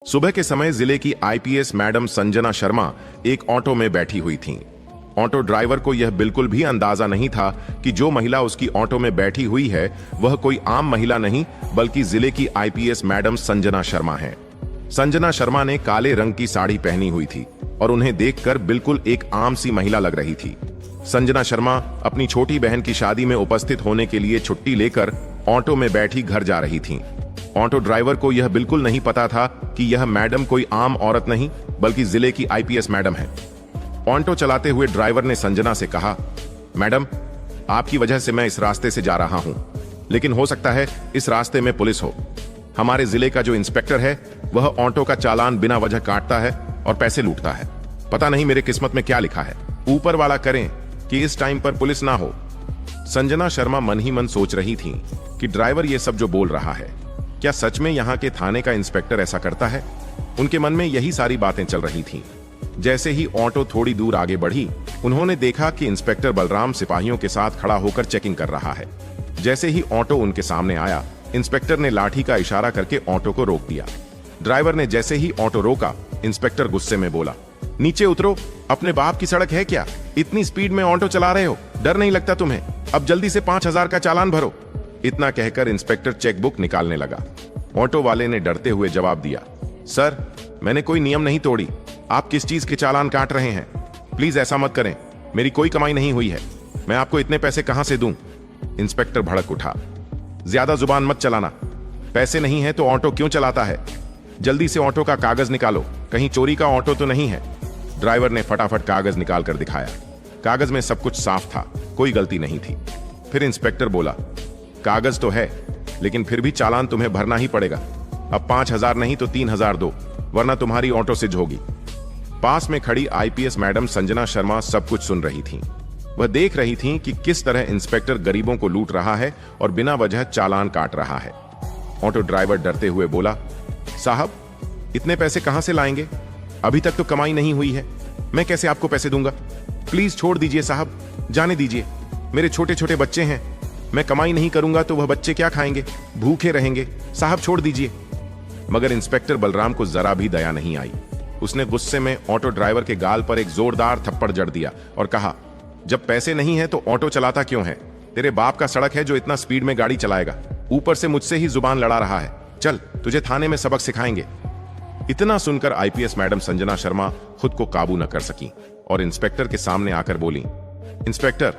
सुबह के समय जिले की आईपीएस मैडम संजना शर्मा एक ऑटो में बैठी हुई थीं। ऑटो ड्राइवर को यह बिल्कुल भी अंदाजा नहीं था कि जो महिला उसकी ऑटो में बैठी हुई है वह कोई आम महिला नहीं बल्कि जिले की आईपीएस मैडम संजना शर्मा है। संजना शर्मा ने काले रंग की साड़ी पहनी हुई थी और उन्हें देखकर बिल्कुल एक आम सी महिला लग रही थी। संजना शर्मा अपनी छोटी बहन की शादी में उपस्थित होने के लिए छुट्टी लेकर ऑटो में बैठी घर जा रही थीं। ऑटो ड्राइवर को यह बिल्कुल नहीं पता था कि यह मैडम कोई आम औरत नहीं बल्कि जिले की आईपीएस मैडम है। ऑटो चलाते हुए ड्राइवर ने संजना से कहा, मैडम, आपकी वजह से मैं इस रास्ते से जा रहा हूं, लेकिन हो सकता है इस रास्ते में पुलिस हो। हमारे जिले का जो इंस्पेक्टर है वह ऑटो का चालान बिना वजह काटता है और पैसे लूटता है। पता नहीं मेरे किस्मत में क्या लिखा है। ऊपर वाला करें कि इस टाइम पर पुलिस ना हो। संजना शर्मा मन ही मन सोच रही थी कि ड्राइवर ये सब जो बोल रहा है, क्या सच में यहाँ के थाने का इंस्पेक्टर ऐसा करता है? उनके मन में यही सारी बातें चल रही थीं। जैसे ही ऑटो थोड़ी दूर आगे बढ़ी, उन्होंने देखा कि इंस्पेक्टर बलराम सिपाहियों के साथ खड़ा होकर चेकिंग कर रहा है। जैसे ही ऑटो उनके सामने आया, इंस्पेक्टर ने लाठी का इशारा करके ऑटो को रोक दिया। ड्राइवर ने जैसे ही ऑटो रोका, इंस्पेक्टर गुस्से में बोला, नीचे उतरो, अपने बाप की सड़क है क्या? इतनी स्पीड में ऑटो चला रहे हो, डर नहीं लगता तुम्हें? अब जल्दी से 5,000 का चालान भरो। इतना कहकर इंस्पेक्टर चेकबुक निकालने लगा। ऑटो वाले ने डरते हुए जवाब दिया, सर, मैंने कोई नियम नहीं तोड़ी। आप किस चीज के चालान काट रहे हैं? प्लीज ऐसा मत करें, मेरी कोई कमाई नहीं हुई है। मैं आपको इतने पैसे कहां से दूं? इंस्पेक्टर भड़क उठा, ज्यादा जुबान मत चलाना। पैसे नहीं है तो ऑटो क्यों चलाता है? जल्दी से ऑटो का कागज निकालो, कहीं चोरी का ऑटो तो नहीं है। ड्राइवर ने फटाफट कागज निकाल कर दिखाया। कागज में सब कुछ साफ था, कोई गलती नहीं थी। फिर इंस्पेक्टर बोला, कागज तो है, लेकिन फिर भी चालान तुम्हें भरना ही पड़ेगा। अब 5,000 नहीं तो 3,000 दो, वरना तुम्हारी ऑटो सिज होगी। पास में खड़ी आईपीएस मैडम संजना शर्मा सब कुछ सुन रही थीं। वह देख रही थीं कि किस तरह इंस्पेक्टर गरीबों को लूट रहा है और बिना वजह चालान काट रहा है। ऑटो ड्राइवर डरते हुए बोला, साहब, इतने पैसे कहां से लाएंगे? अभी तक तो कमाई नहीं हुई है, मैं कैसे आपको पैसे दूंगा? प्लीज छोड़ दीजिए साहब, जाने दीजिए। मेरे छोटे छोटे बच्चे हैं, मैं कमाई नहीं करूंगा तो वह बच्चे क्या खाएंगे? भूखे रहेंगे। साहब छोड़ दीजिए। मगर इंस्पेक्टर बलराम को जरा भी दया नहीं आई। उसने गुस्से में ऑटो ड्राइवर के गाल पर एक जोरदार थप्पड़ जड़ दिया और कहा, जब पैसे नहीं है तो ऑटो चलाता क्यों है? तेरे बाप का सड़क है जो इतना स्पीड में गाड़ी चलाएगा? ऊपर से मुझसे ही जुबान लड़ा रहा है। चल, तुझे थाने में सबक सिखाएंगे। इतना सुनकर आईपीएस मैडम संजना शर्मा खुद को काबू न कर सकी और इंस्पेक्टर के सामने आकर बोली, इंस्पेक्टर,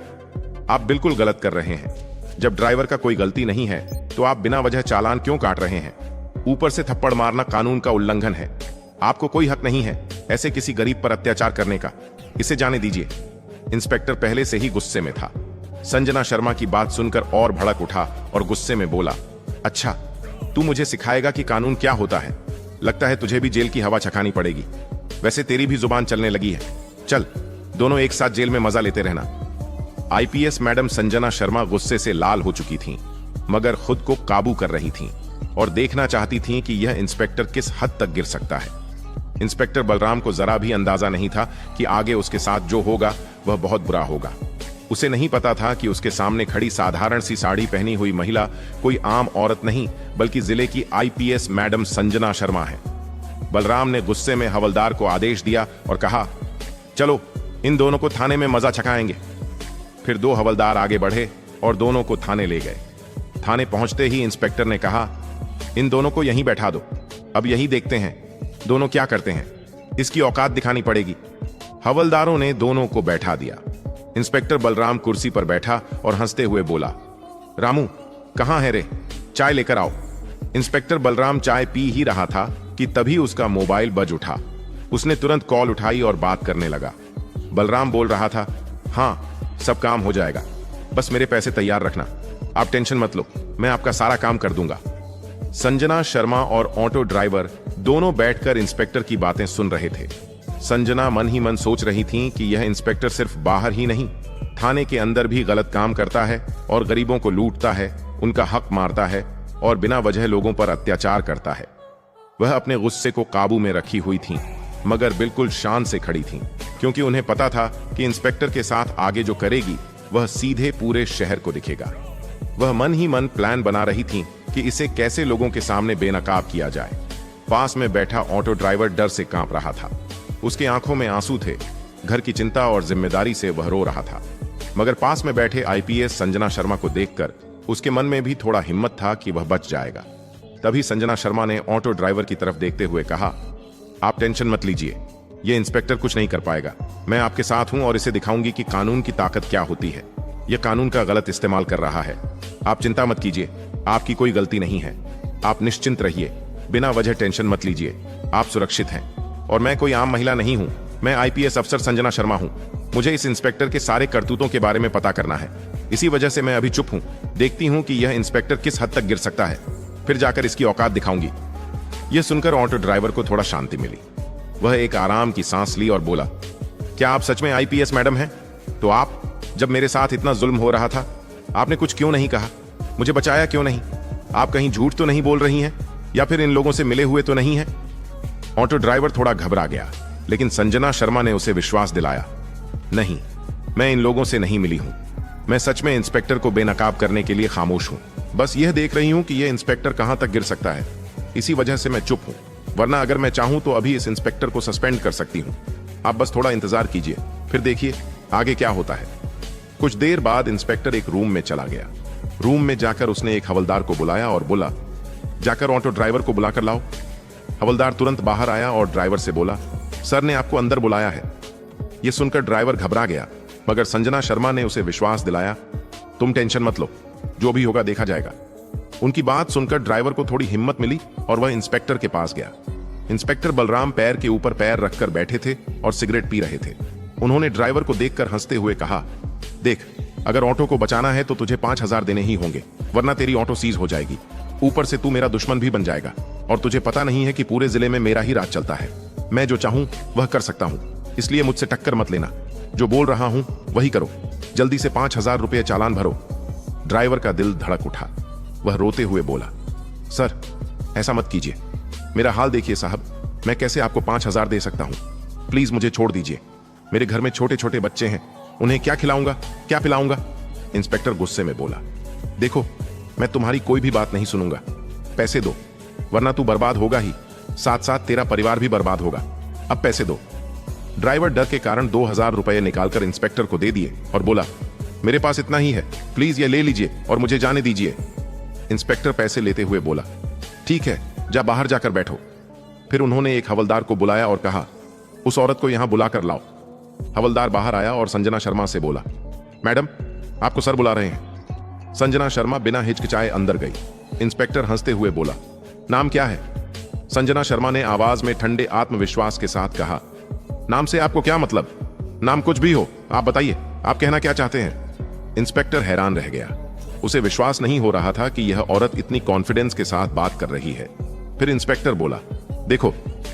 आप बिल्कुल गलत कर रहे हैं। जब ड्राइवर का कोई गलती नहीं है तो आप बिना वजह चालान क्यों काट रहे हैं? ऊपर से थप्पड़ मारना कानून का उल्लंघन है। आपको कोई हक नहीं है ऐसे किसी गरीब पर अत्याचार करने का। इसे जाने दीजिए। इंस्पेक्टर पहले से ही गुस्से में था। संजना शर्मा की बात सुनकर और भड़क उठा और गुस्से में बोला, अच्छा, तू मुझे सिखाएगा कि कानून क्या होता है? लगता है तुझे भी जेल की हवा चखानी पड़ेगी। वैसे तेरी भी जुबान चलने लगी है। चल, दोनों एक साथ जेल में मजा लेते रहना। आईपीएस मैडम संजना शर्मा गुस्से से लाल हो चुकी थीं, मगर खुद को काबू कर रही थीं और देखना चाहती थीं कि यह इंस्पेक्टर किस हद तक गिर सकता है। इंस्पेक्टर बलराम को जरा भी अंदाजा नहीं था कि आगे उसके साथ जो होगा वह बहुत बुरा होगा। उसे नहीं पता था कि उसके सामने खड़ी साधारण सी साड़ी पहनी हुई महिला कोई आम औरत नहीं बल्कि जिले की आईपीएस मैडम संजना शर्मा है। बलराम ने गुस्से में हवलदार को आदेश दिया और कहा, चलो, इन दोनों को थाने में मजा चखाएंगे। फिर 2 हवलदार आगे बढ़े और दोनों को थाने ले गए। थाने पहुंचते ही इंस्पेक्टर ने कहा, इन दोनों को यहीं बैठा दो, अब यही देखते हैं दोनों क्या करते हैं। इसकी औकात दिखानी पड़ेगी। हवलदारों ने दोनों को बैठा दिया। इंस्पेक्टर बलराम कुर्सी पर बैठा और हंसते हुए बोला, रामू, कहां है रे? चाय लेकर आओ। इंस्पेक्टर बलराम चाय पी ही रहा था कि तभी उसका मोबाइल बज उठा। उसने तुरंत कॉल उठाई और बात करने लगा। बलराम बोल रहा था, हाँ, सब काम हो जाएगा, बस मेरे पैसे तैयार रखना। आप टेंशन मत लो, मैं आपका सारा काम कर दूंगा। संजना शर्मा और ऑटो ड्राइवर दोनों बैठकर इंस्पेक्टर की बातें सुन रहे थे। संजना मन ही मन सोच रही थीं कि यह इंस्पेक्टर सिर्फ बाहर ही नहीं, थाने के अंदर भी गलत काम करता है और गरीबों को लूटता है, उनका हक मारता है और बिना वजह लोगों पर अत्याचार करता है। वह अपने गुस्से को काबू में रखी हुई थीं, मगर बिल्कुल शान से खड़ी थीं, क्योंकि उन्हें पता था कि इंस्पेक्टर के साथ आगे जो करेगी वह सीधे पूरे शहर को दिखेगा। वह मन ही मन प्लान बना रही थीं कि इसे कैसे लोगों के सामने बेनकाब किया जाए। पास में बैठा ऑटो ड्राइवर डर से कांप रहा था। उसके आंखों में आंसू थे। घर की चिंता और जिम्मेदारी से वह रो रहा था। मगर पास में बैठे आईपीएस संजना शर्मा को देखकर उसके मन में भी थोड़ा हिम्मत था कि वह बच जाएगा। तभी संजना शर्मा ने ऑटो ड्राइवर की तरफ देखते हुए कहा, आप टेंशन मत लीजिए, ये इंस्पेक्टर कुछ नहीं कर पाएगा। मैं आपके साथ हूं और इसे दिखाऊंगी कि कानून की ताकत क्या होती है। यह कानून का गलत इस्तेमाल कर रहा है। आप चिंता मत कीजिए, आपकी कोई गलती नहीं है। आप निश्चिंत रहिए, बिना वजह टेंशन मत लीजिए। आप सुरक्षित हैं और मैं कोई आम महिला नहीं हूं। मैं आईपीएस अफसर संजना शर्मा हूं। मुझे इस इंस्पेक्टर के सारे करतूतों के बारे में पता करना है। इसी वजह से मैं अभी चुप हूं। देखती हूं कि यह इंस्पेक्टर किस हद तक गिर सकता है, फिर जाकर इसकी औकात दिखाऊंगी। यह सुनकर ऑटो ड्राइवर को थोड़ा शांति मिली। वह एक आराम की सांस ली और बोला, क्या आप सच में आईपीएस मैडम हैं? तो आप, जब मेरे साथ इतना जुल्म हो रहा था, आपने कुछ क्यों नहीं कहा? मुझे बचाया क्यों नहीं? आप कहीं झूठ तो नहीं बोल रही हैं या फिर इन लोगों से मिले हुए तो नहीं हैं? ऑटो ड्राइवर थोड़ा घबरा गया, लेकिन संजना शर्मा ने उसे विश्वास दिलाया, नहीं, मैं इन लोगों से नहीं मिली हूं। मैं सच में इंस्पेक्टर को बेनकाब करने के लिए खामोश हूं। बस यह देख रही हूं कि यह इंस्पेक्टर कहां तक गिर सकता है। इसी वजह से मैं चुप हूं, वरना अगर मैं चाहूं तो अभी इस इंस्पेक्टर को सस्पेंड कर सकती हूं। आप बस थोड़ा इंतजार कीजिए, फिर देखिए आगे क्या होता है। कुछ देर बाद इंस्पेक्टर एक रूम में चला गया। रूम में जाकर उसने एक हवलदार को बुलाया और बोला, जाकर ऑटो ड्राइवर को बुलाकर लाओ। हवलदार तुरंत बाहर आया और ड्राइवर से बोला, सर ने आपको अंदर बुलाया है। यह सुनकर ड्राइवर घबरा गया, मगर संजना शर्मा ने उसे विश्वास दिलाया, तुम टेंशन मत लो, जो भी होगा देखा जाएगा। उनकी बात सुनकर ड्राइवर को थोड़ी हिम्मत मिली और वह इंस्पेक्टर के पास गया। इंस्पेक्टर बलराम पैर के ऊपर पैर रखकर बैठे थे और सिगरेट पी रहे थे। उन्होंने ड्राइवर को देखकर हंसते हुए कहा, देख, अगर ऑटो को बचाना है तो तुझे 5,000 देने ही होंगे, वरना तेरी ऑटो सीज हो जाएगी। ऊपर से तू मेरा दुश्मन भी बन जाएगा और तुझे पता नहीं है कि पूरे जिले में मेरा ही राज चलता है। मैं जो चाहूं वह कर सकता हूं, इसलिए मुझसे टक्कर मत लेना। जो बोल रहा हूं वही करो। जल्दी से 5,000 रुपये चालान भरो। ड्राइवर का दिल धड़क उठा। वह रोते हुए बोला, सर ऐसा मत कीजिए, मेरा हाल देखिए साहब, मैं कैसे आपको 5,000 दे सकता हूं? प्लीज मुझे छोड़ दीजिए। मेरे घर में छोटे छोटे बच्चे हैं, उन्हें क्या खिलाऊंगा, क्या पिलाऊंगा? इंस्पेक्टर गुस्से में बोला, देखो, मैं तुम्हारी कोई भी बात नहीं सुनूंगा। पैसे दो, वरना तू बर्बाद होगा ही, साथ साथ तेरा परिवार भी बर्बाद होगा। अब पैसे दो। ड्राइवर डर के कारण 2,000 रुपये निकालकर इंस्पेक्टर को दे दिए और बोला, मेरे पास इतना ही है, प्लीज ये ले लीजिए और मुझे जाने दीजिए। इंस्पेक्टर पैसे लेते हुए बोला, ठीक है, जा बाहर जाकर बैठो। फिर उन्होंने एक हवलदार को बुलाया और कहा, उस औरत को यहां बुलाकर लाओ। हवलदार बाहर आया और संजना शर्मा से बोला, मैडम आपको सर बुला रहे हैं। संजना शर्मा बिना हिचकिचाए अंदर गई। इंस्पेक्टर हंसते हुए बोला, नाम क्या है? संजना शर्मा ने आवाज में ठंडे आत्मविश्वास के साथ कहा, नाम से आपको क्या मतलब? नाम कुछ भी हो, आप बताइए, आप कहना क्या चाहते हैं? इंस्पेक्टर हैरान रह गया। उसे विश्वास नहीं हो रहा था कि यह औरत इतनी कॉन्फिडेंस के साथ बात कर रही है। फिर इंस्पेक्टर बोला, देखो,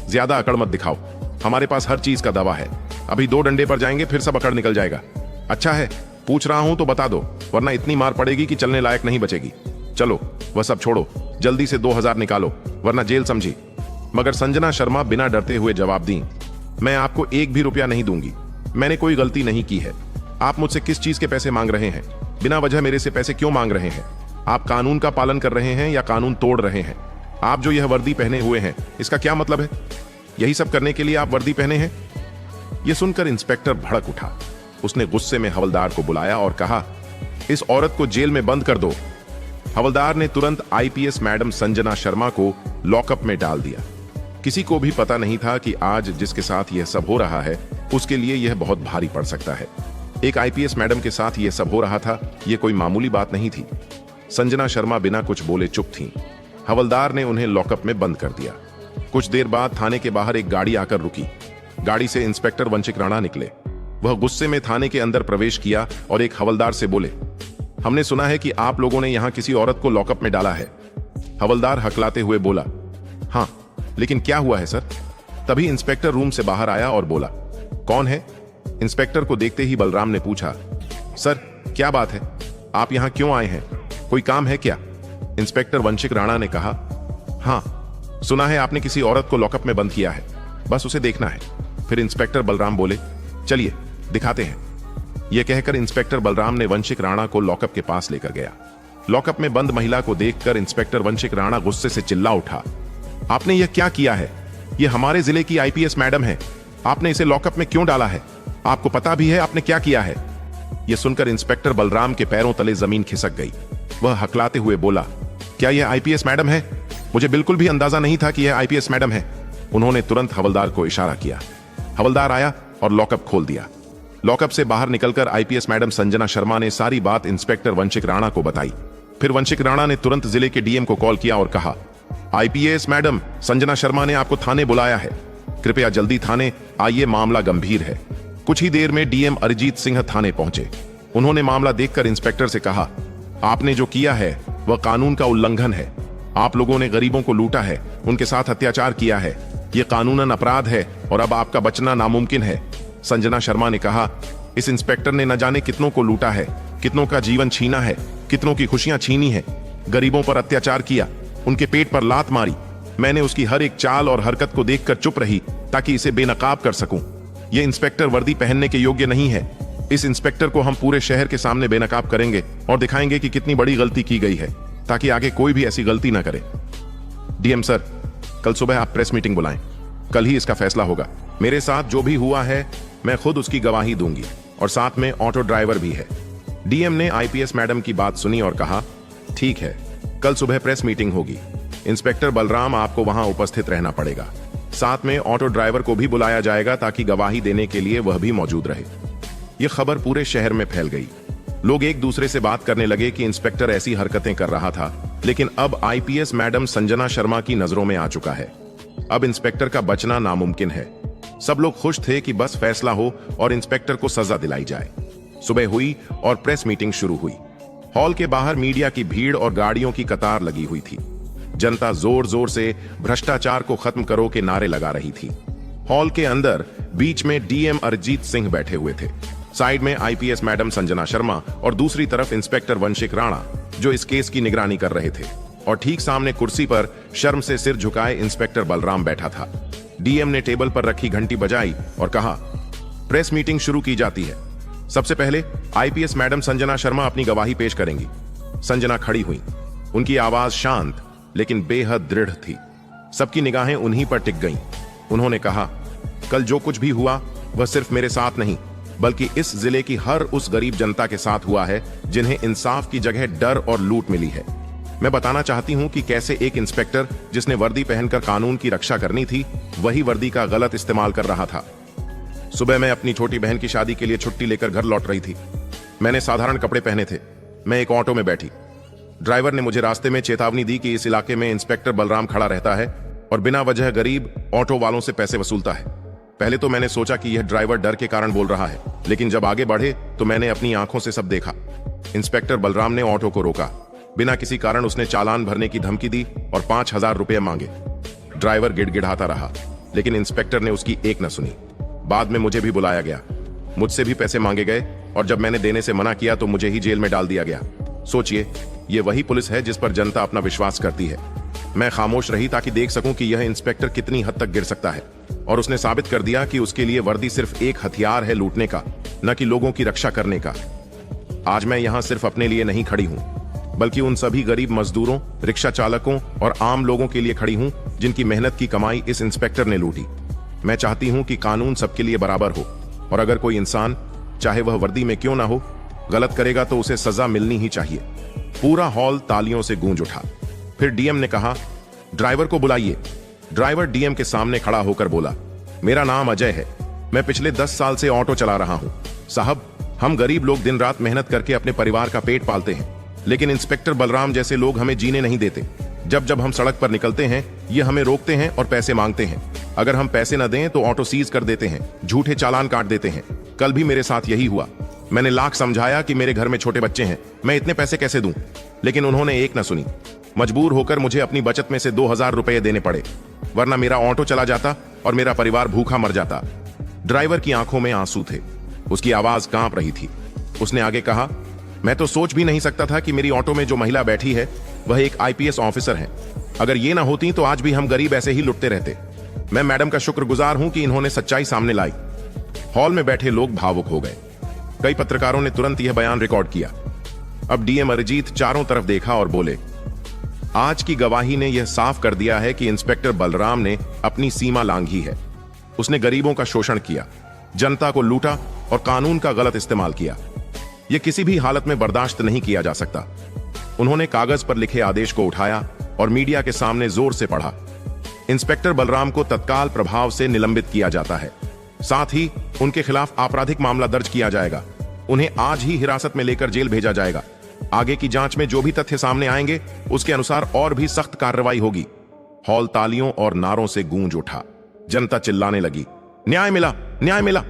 ज्यादा अकड़ मत दिखाओ, हमारे पास हर चीज का दवा है। अभी 2 डंडे पर जाएंगे, फिर सब अकड़ निकल जाएगा। अच्छा है, पूछ रहा हूं तो बता दो, वरना इतनी मार पड़ेगी कि चलने लायक नहीं बचेगी। चलो वह सब छोड़ो, जल्दी से 2,000 निकालो, वरना जेल समझी। मगर संजना शर्मा बिना डरते हुए जवाब दी, मैं आपको 1 भी रुपया नहीं दूंगी। मैंने कोई गलती नहीं की है। आप मुझसे किस चीज के पैसे मांग रहे हैं? बिना वजह मेरे से पैसे क्यों मांग रहे हैं? आप कानून का पालन कर रहे हैं या कानून तोड़ रहे हैं? आप जो यह वर्दी पहने हुए हैं, इसका क्या मतलब है? यही सब करने के लिए आप वर्दी पहने हैं? यह सुनकर इंस्पेक्टर भड़क उठा। उसने गुस्से में हवलदार को बुलाया और कहा, इस औरत को जेल में बंद कर दो। हवलदार ने तुरंत आईपीएस मैडम संजना शर्मा को लॉकअप में डाल दिया। किसी को भी पता नहीं था कि आज जिसके साथ यह सब हो रहा है, उसके लिए यह बहुत भारी पड़ सकता है। एक आईपीएस मैडम के साथ यह सब हो रहा था, यह कोई मामूली बात नहीं थी। संजना शर्मा बिना कुछ बोले चुप थीं। हवलदार ने उन्हें लॉकअप में बंद कर दिया। कुछ देर बाद थाने के बाहर एक गाड़ी आकर रुकी। गाड़ी से इंस्पेक्टर वंशिक राणा निकले। वह गुस्से में थाने के अंदर प्रवेश किया और एक हवलदार से बोले, हमने सुना है कि आप लोगों ने यहां किसी औरत को लॉकअप में डाला है। हवलदार हकलाते हुए बोला, हाँ, लेकिन क्या हुआ है सर? तभी इंस्पेक्टर रूम से बाहर आया और बोला, कौन है? इंस्पेक्टर को देखते ही बलराम ने पूछा, सर क्या बात है, आप यहां क्यों आए हैं? कोई काम है क्या? इंस्पेक्टर वंशिक राणा ने कहा, हाँ, सुना है आपने किसी औरत को लॉकअप में बंद किया है, बस उसे देखना है। फिर इंस्पेक्टर बलराम बोले, चलिए दिखाते हैं। यह कहकर इंस्पेक्टर बलराम ने वंशिक राणा को लॉकअप के पास लेकर गया। लॉकअप में बंद महिला को देखकर इंस्पेक्टर वंशिक राणा गुस्से से चिल्ला उठा, आपने यह क्या किया है? यह हमारे जिले की आईपीएस मैडम है, आपने इसे लॉकअप में क्यों डाला है? आपको पता भी है आपने क्या किया है? यह सुनकर इंस्पेक्टर बलराम के पैरों तले जमीन खिसक गई। वह हकलाते हुए बोला, क्या यह आईपीएस मैडम है? मुझे बिल्कुल भी अंदाजा नहीं था कि यह आईपीएस मैडम है। उन्होंने तुरंत हवलदार को इशारा किया। हवलदार आया और लॉकअप खोल दिया। लॉकअप से बाहर निकलकर आईपीएस मैडम संजना शर्मा ने सारी बात इंस्पेक्टर वंशिक राणा को बताई। फिर वंशिक राणा ने तुरंत जिले के डीएम को कॉल किया और कहा, आईपीएस मैडम संजना शर्मा ने आपको थाने बुलाया है, कृपया जल्दी थाने आइए, मामला गंभीर है। कुछ ही देर में डीएम अरिजीत सिंह थाने पहुंचे। उन्होंने मामला देखकर इंस्पेक्टर से कहा, आपने जो किया है वह कानून का उल्लंघन है। आप लोगों ने गरीबों को लूटा है, उनके साथ अत्याचार किया है, यह कानूनन अपराध है और अब आपका बचना नामुमकिन है। संजना शर्मा ने कहा, इस इंस्पेक्टर ने न जाने कितनों को लूटा है, कितनों का जीवन छीना है, कितनों की खुशियां छीनी है, गरीबों पर अत्याचार किया, उनके पेट पर लात मारी। मैंने उसकी हर एक चाल और हरकत को देखकर चुप रही ताकि इसे बेनकाब कर सकूं। यह इंस्पेक्टर वर्दी पहनने के योग्य नहीं है। इस इंस्पेक्टर को हम पूरे शहर के सामने बेनकाब करेंगे और दिखाएंगे कि कितनी बड़ी गलती की गई है, ताकि आगे कोई भी ऐसी गलती ना करे। डीएम सर, कल सुबह आप प्रेस मीटिंग बुलाएं, कल ही इसका फैसला होगा। मेरे साथ जो भी हुआ है मैं खुद उसकी गवाही दूंगी और साथ में ऑटो ड्राइवर भी है। डीएम ने आईपीएस मैडम की बात सुनी और कहा, ठीक है, कल सुबह प्रेस मीटिंग होगी। इंस्पेक्टर बलराम आपको वहां उपस्थित रहना पड़ेगा। साथ में ऑटो ड्राइवर को भी बुलाया जाएगा ताकि गवाही देने के लिए वह भी मौजूद रहे। यह खबर पूरे शहर में फैल गई। लोग एक दूसरे से बात करने लगे कि इंस्पेक्टर ऐसी हरकतें कर रहा था, लेकिन अब आईपीएस मैडम संजना शर्मा की नजरों में आ चुका है। अब इंस्पेक्टर का बचना नामुमकिन है। सब लोग खुश थे कि बस फैसला हो और इंस्पेक्टर को सजा दिलाई जाए। सुबह हुई और प्रेस मीटिंग शुरू हुई। हॉल के बाहर मीडिया की भीड़ और गाड़ियों की कतार लगी हुई थी। जनता जोर जोर से भ्रष्टाचार को खत्म करो के नारे लगा रही थी। हॉल के अंदर बीच में डीएम अरिजीत सिंह बैठे हुए थे, साइड में आईपीएस मैडम संजना शर्मा और दूसरी तरफ इंस्पेक्टर वंशिक राणा, जो इस केस की निगरानी कर रहे थे, और ठीक सामने कुर्सी पर शर्म से सिर झुकाए इंस्पेक्टर बलराम बैठा था। डीएम ने टेबल पर रखी घंटी बजाई और कहा, प्रेस मीटिंग शुरू की जाती है। सबसे पहले आईपीएस मैडम संजना शर्मा अपनी गवाही पेश करेंगी। संजना खड़ी हुई। उनकी आवाज शांत लेकिन बेहद दृढ़ थी। सबकी निगाहें उन्हीं पर टिक गईं। उन्होंने कहा, कल जो कुछ भी हुआ वह सिर्फ मेरे साथ नहीं बल्कि इस जिले की हर उस गरीब जनता के साथ हुआ है जिन्हें इंसाफ की जगह डर और लूट मिली है। मैं बताना चाहती हूं कि कैसे एक इंस्पेक्टर जिसने वर्दी पहनकर कानून की रक्षा करनी थी, वही वर्दी का गलत इस्तेमाल कर रहा था। सुबह मैं अपनी छोटी बहन की शादी के लिए छुट्टी लेकर घर लौट रही थी। मैंने साधारण कपड़े पहने थे। मैं एक ऑटो में बैठी। ड्राइवर ने मुझे रास्ते में चेतावनी दी कि इस इलाके में इंस्पेक्टर बलराम खड़ा रहता है और बिना वजह गरीब ऑटो वालों से पैसे वसूलता है। पहले तो मैंने सोचा कि यह ड्राइवर डर के कारण बोल रहा है, लेकिन जब आगे बढ़े तो मैंने अपनी आंखों से सब देखा। इंस्पेक्टर बलराम ने ऑटो को रोका। बिना किसी कारण उसने चालान भरने की धमकी दी और 5,000 रुपये मांगे। ड्राइवर गिड़गिड़ाता रहा, लेकिन इंस्पेक्टर ने उसकी एक न सुनी। बाद में मुझे भी बुलाया गया। मुझसे भी पैसे मांगे गए और जब मैंने देने से मना किया तो मुझे ही जेल में डाल दिया गया। सोचिए, ये वही पुलिस है जिस पर जनता अपना विश्वास करती है। मैं खामोश रही ताकि देख सकूं कि यह इंस्पेक्टर कितनी हद तक गिर सकता है, और उसने साबित कर दिया कि उसके लिए वर्दी सिर्फ एक हथियार है लूटने का, न कि लोगों की रक्षा करने का। आज मैं यहां सिर्फ अपने लिए नहीं खड़ी हूं, बल्कि उन सभी गरीब मजदूरों, रिक्शा चालकों और आम लोगों के लिए खड़ी हूं जिनकी मेहनत की कमाई इस इंस्पेक्टर ने लूटी। मैं चाहती हूं कि कानून सबके लिए बराबर हो, और अगर कोई इंसान, चाहे वह वर्दी में क्यों ना हो, गलत करेगा तो उसे सजा मिलनी ही चाहिए। पूरा हॉल तालियों से गूंज उठा। फिर डीएम ने कहा, ड्राइवर को बुलाइए। ड्राइवर डीएम के सामने खड़ा होकर बोला, मेरा नाम अजय है, मैं पिछले 10 साल से ऑटो चला रहा हूं। साहब, हम गरीब लोग दिन रात मेहनत करके अपने परिवार का पेट पालते हैं, लेकिन इंस्पेक्टर बलराम जैसे लोग हमें जीने नहीं देते। जब जब हम सड़क पर निकलते हैं, ये हमें रोकते हैं और पैसे मांगते हैं। अगर हम पैसे न दें तो ऑटो सीज कर देते हैं, झूठे चालान काट देते हैं। कल भी मेरे साथ यही हुआ। मैंने लाख समझाया कि मेरे घर में छोटे बच्चे हैं, मैं इतने पैसे कैसे दूं, लेकिन उन्होंने एक न सुनी। मजबूर होकर मुझे अपनी बचत में से 2,000 रुपये देने पड़े, वरना मेरा ऑटो चला जाता और मेरा परिवार भूखा मर जाता। ड्राइवर की आंखों में आंसू थे, उसकी आवाज कांप रही थी। उसने आगे कहा, मैं तो सोच भी नहीं सकता था कि मेरी ऑटो में जो महिला बैठी है वह एक आईपीएस ऑफिसर है। अगर ये ना होती तो आज भी हम गरीब ऐसे ही लुटते रहते। मैं मैडम का शुक्रगुजार हूं कि इन्होंने सच्चाई सामने लाई। हॉल में बैठे लोग भावुक हो गए। कई पत्रकारों ने तुरंत यह बयान रिकॉर्ड किया। अब डीएम अरिजीत चारों तरफ देखा और बोले, आज की गवाही ने यह साफ कर दिया है कि इंस्पेक्टर बलराम ने अपनी सीमा लांघी है। उसने गरीबों का शोषण किया, जनता को लूटा और कानून का गलत इस्तेमाल किया। यह किसी भी हालत में बर्दाश्त नहीं किया जा सकता। उन्होंने कागज पर लिखे आदेश को उठाया और मीडिया के सामने जोर से पढ़ा। इंस्पेक्टर बलराम को तत्काल प्रभाव से निलंबित किया जाता है। साथ ही उनके खिलाफ आपराधिक मामला दर्ज किया जाएगा। उन्हें आज ही हिरासत में लेकर जेल भेजा जाएगा। आगे की जांच में जो भी तथ्य सामने आएंगे उसके अनुसार और भी सख्त कार्रवाई होगी। हॉल तालियों और नारों से गूंज उठा। जनता चिल्लाने लगी, न्याय मिला, न्याय मिला।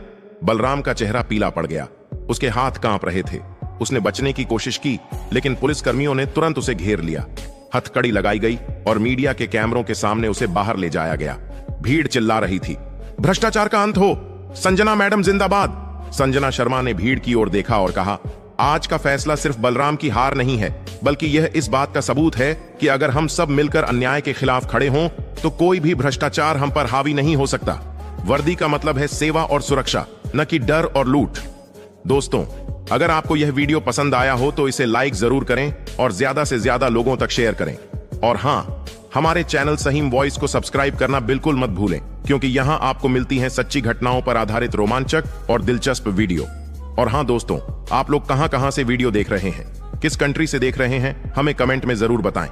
बलराम का चेहरा पीला पड़ गया। उसके हाथ कांप रहे थे। उसने बचने की कोशिश की, लेकिन पुलिसकर्मियों ने तुरंत उसे घेर लिया। हथकड़ी लगाई गई और मीडिया के कैमरों के सामने उसे बाहर ले जाया गया। भीड़ चिल्ला रही थी, भ्रष्टाचार का अंत हो, संजना मैडम जिंदाबाद। संजना शर्मा ने भीड़ की ओर देखा और कहा, आज का फैसला सिर्फ बलराम की हार नहीं है, बल्कि यह इस बात का सबूत है कि अगर हम सब मिलकर अन्याय के खिलाफ खड़े हों तो कोई भी भ्रष्टाचार हम पर हावी नहीं हो सकता। वर्दी का मतलब है सेवा और सुरक्षा, न कि डर और लूट। दोस्तों, अगर आपको यह वीडियो पसंद आया हो तो इसे लाइक जरूर करें और ज्यादा से ज्यादा लोगों तक शेयर करें। और हां, हमारे चैनल सहीम वॉइस को सब्सक्राइब करना बिल्कुल मत भूलें, क्योंकि यहां आपको मिलती हैं सच्ची घटनाओं पर आधारित रोमांचक और दिलचस्प वीडियो। और हां दोस्तों, आप लोग कहां से वीडियो देख रहे हैं, किस कंट्री से देख रहे हैं, हमें कमेंट में जरूर बताएं।